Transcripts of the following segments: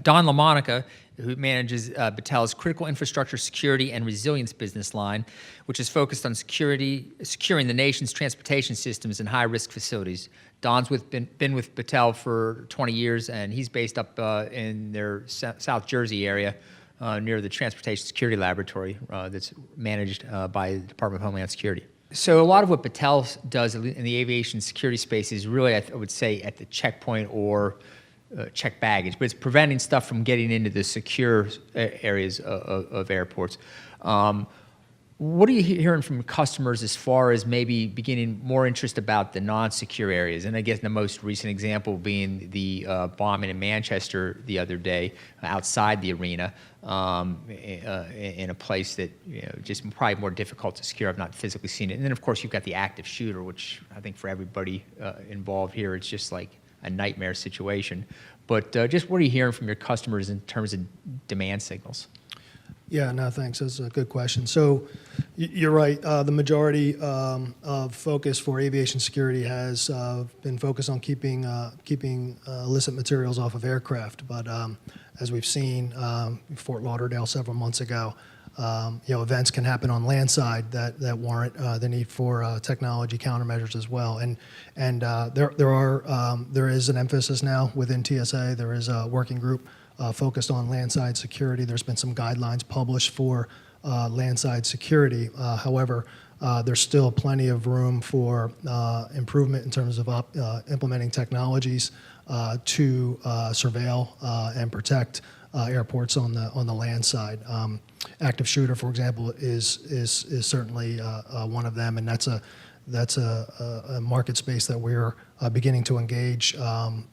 Don Lamonaca, who manages Battelle's critical infrastructure security and resilience business line, which is focused on securing the nation's transportation systems in high-risk facilities. Don's been with Battelle for 20 years, and he's based up in their South Jersey area near the Transportation Security Laboratory that's managed by the Department of Homeland Security. So a lot of what Battelle does in the aviation security space is really, I would say, at the checkpoint or check baggage, but it's preventing stuff from getting into the secure areas of airports. What are you hearing from customers as far as maybe beginning more interest about the non-secure areas? And I guess the most recent example being the bombing in Manchester the other day outside the arena in a place that just probably more difficult to secure. I've not physically seen it. And then, of course, you've got the active shooter, which I think for everybody involved here, it's just like a nightmare situation. But just what are you hearing from your customers in terms of demand signals? Yeah, no, thanks. That's a good question. So you're right. The majority of focus for aviation security has been focused on keeping illicit materials off of aircraft. But as we've seen, Fort Lauderdale several months ago, events can happen on landside that warrant the need for technology countermeasures as well. And there is an emphasis now within TSA. There is a working group focused on landside security. There's been some guidelines published for landside security. However, there's still plenty of room for improvement in terms of implementing technologies to surveil and protect airports on the land side. Active shooter, for example, is certainly one of them, and that's a market space that we're beginning to engage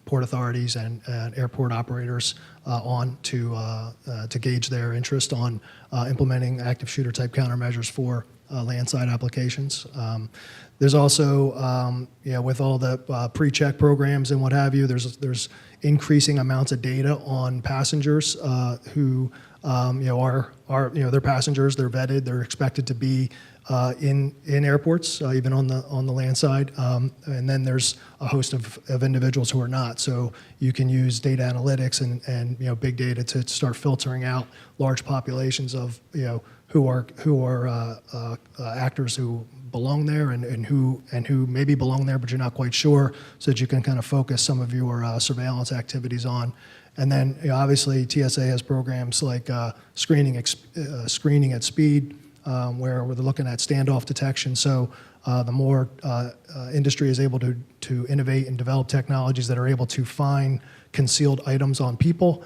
port authorities and airport operators on to gauge their interest on implementing active shooter type countermeasures for landside applications. There's also, with all the pre-check programs and what have you, there's increasing amounts of data on passengers who they're passengers, they're vetted, they're expected to be in airports, even on the land side, and then there's a host of individuals who are not. So you can use data analytics and big data to start filtering out large populations of who are actors who belong there and who maybe belong there, but you're not quite sure, so that you can kind of focus some of your surveillance activities on. And then obviously TSA has programs like screening at speed, where they're looking at standoff detection. So the more industry is able to innovate and develop technologies that are able to find concealed items on people,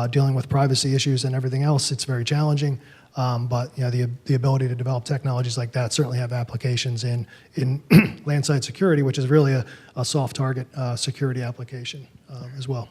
dealing with privacy issues and everything else, it's very challenging. But the ability to develop technologies like that certainly have applications in landside security, which is really a soft target security application as well.